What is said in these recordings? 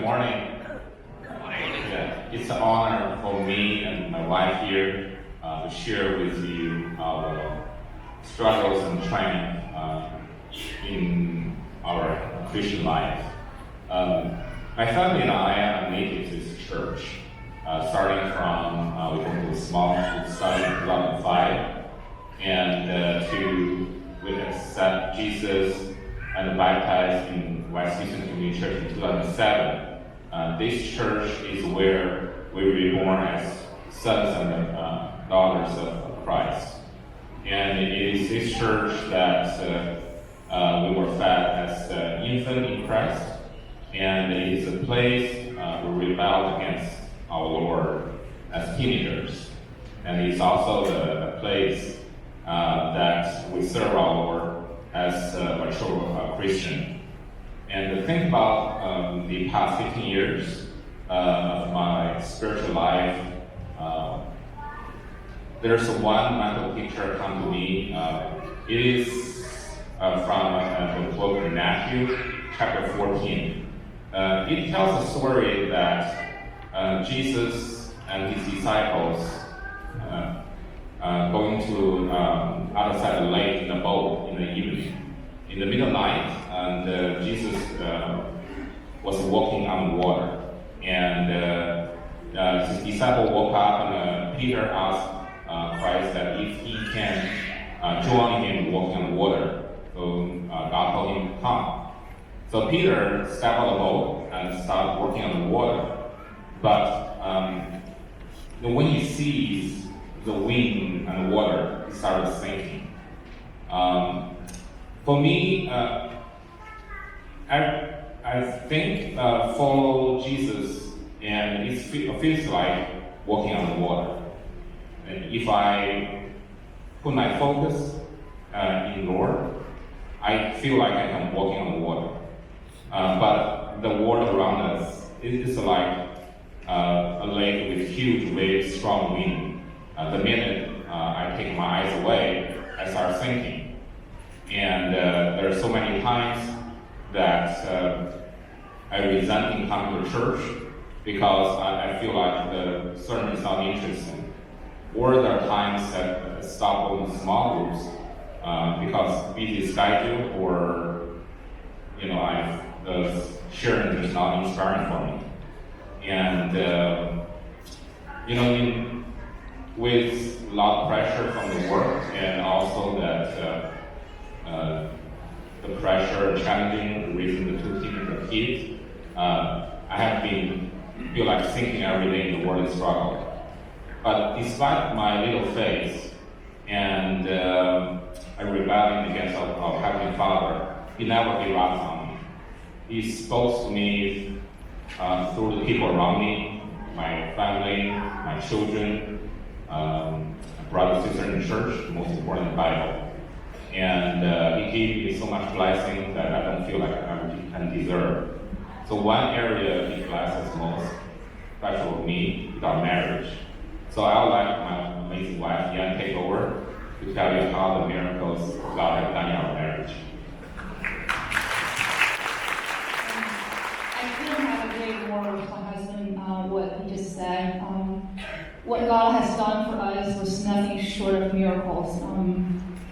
good morning. Yeah, it's an honor for me and my wife here to share with you our struggles and triumph in our Christian life. My family and I are native to this church, starting from we went to a small church starting in 2005, and we accept Jesus and baptized in West Eastern Community Church in 2007. This church is where we were reborn as sons and daughters of Christ. And it is this church that we were fed as infant in Christ. And it is a place we rebelled against our Lord as teenagers. And it's also the place that we serve our Lord as a mature Christian. And to think about the past 15 years of my spiritual life, there's one mental picture come to me. It is from the book of Matthew, chapter 14. It tells a story that Jesus and his disciples going to other side of the lake in a boat in the evening. In the middle of the night, and Jesus was walking on water. And his disciple woke up, and Peter asked Christ that if he can join him walking on water. So God told him to come. So Peter stepped out of the boat and started walking on the water. But when he sees the wind and the water, he started sinking. For me, I think follow Jesus, and it feels like walking on the water. And if I put my focus in Lord, I feel like I am walking on the water. But the water around us is like a lake with huge waves, strong wind. The minute I take my eyes away, I start sinking. And there are so many times that I resent coming to church because I feel like the sermon is not interesting. Or there are times that I stop going to small groups because busy schedule or the sharing is not inspiring for me. And with a lot of pressure from the work and also that the pressure and challenging raising the two teenage kids, I feel like sinking every day in the world and struggle. But despite my little faith and I rebelling against our Heavenly Father, He never gave up on me. He spoke to me through the people around me, my family, my children, brothers and sisters in the church, most important, the Bible. And He gave me so much blessing that I don't feel like I can deserve. So one area He blesses most, especially with me, is our marriage. So I would like my amazing wife, Yan, take over to tell you how the miracles God has done in our marriage. I couldn't have agreed more with my husband, what he just said. What God has done for us was nothing short of miracles.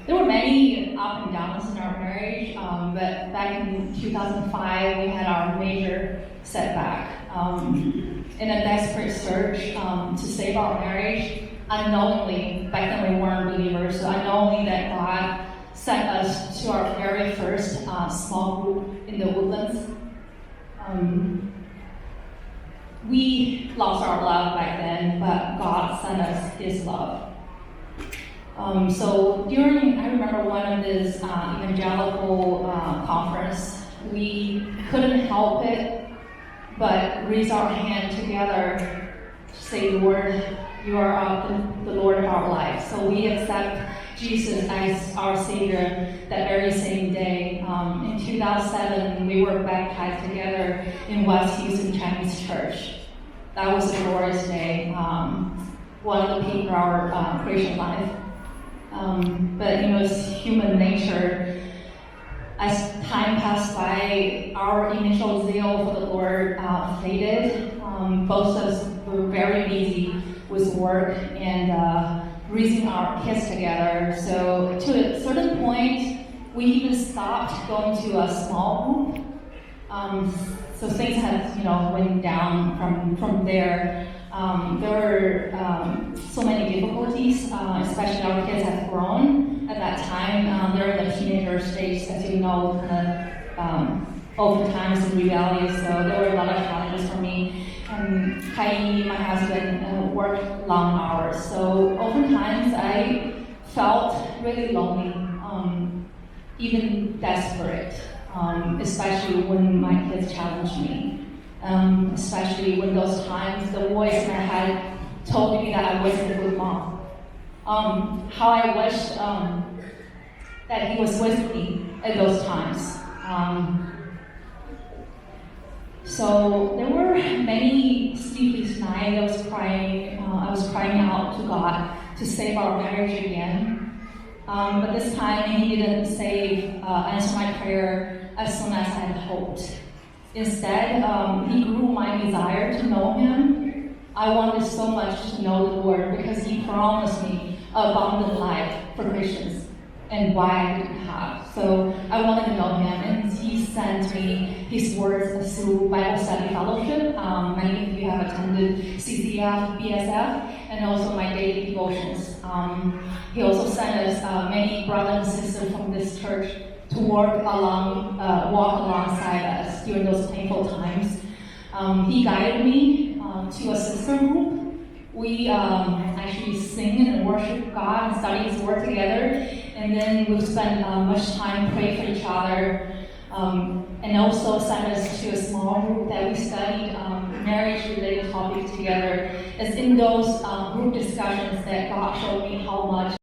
There were many up and downs in our marriage, but back in 2005, we had our major setback. In a desperate search to save our marriage, unknowingly, back then we weren't believers, so unknowingly that God sent us to our very first small group in the Woodlands. We lost our love back then, but God sent us His love. So I remember one of this evangelical conference, we couldn't help it, but raise our hand together, say, Lord, you are the Lord of our life. So we accept Jesus as our Savior that very same day. In 2007, we were baptized together in West Houston Chinese Church. That was a glorious day, one of the peak of our Christian life. But it's human nature. as time passed by, our initial zeal for the Lord faded. Both of us were very busy with work and raising our kids together. So to a certain point, we even stopped going to a small group. So things had, went down from there. There were so many difficulties, especially our kids had grown at that time. They're in the teenager stage, as you know, oftentimes rebellious. So there were a lot of challenges for me. Kai, my husband, worked long hours. So oftentimes I felt really lonely, even desperate, especially when my kids challenged me. Especially when those times the voice in my head told me that I wasn't a good mom. How I wished that he was with me at those times. So there were many sleepless nights. I was crying out to God to save our marriage again. But this time he didn't answer my prayer as soon as I had hoped. Instead, he grew my desire to know him. I wanted so much to know the Lord because he promised me abundant life for Christians and why I didn't have. So I wanted to know him, and he sent me his words through Bible Study Fellowship. Many of you have attended CCF, BSF, and also my daily devotions. He also sent us many brothers and sisters from this church to walk alongside us during those painful times. He guided me to a sister group. We actually sing and worship God and study His Word together, and then we spent much time praying for each other, and also sent us to a small group that we studied marriage-related topics together. It's in those group discussions that God showed me how much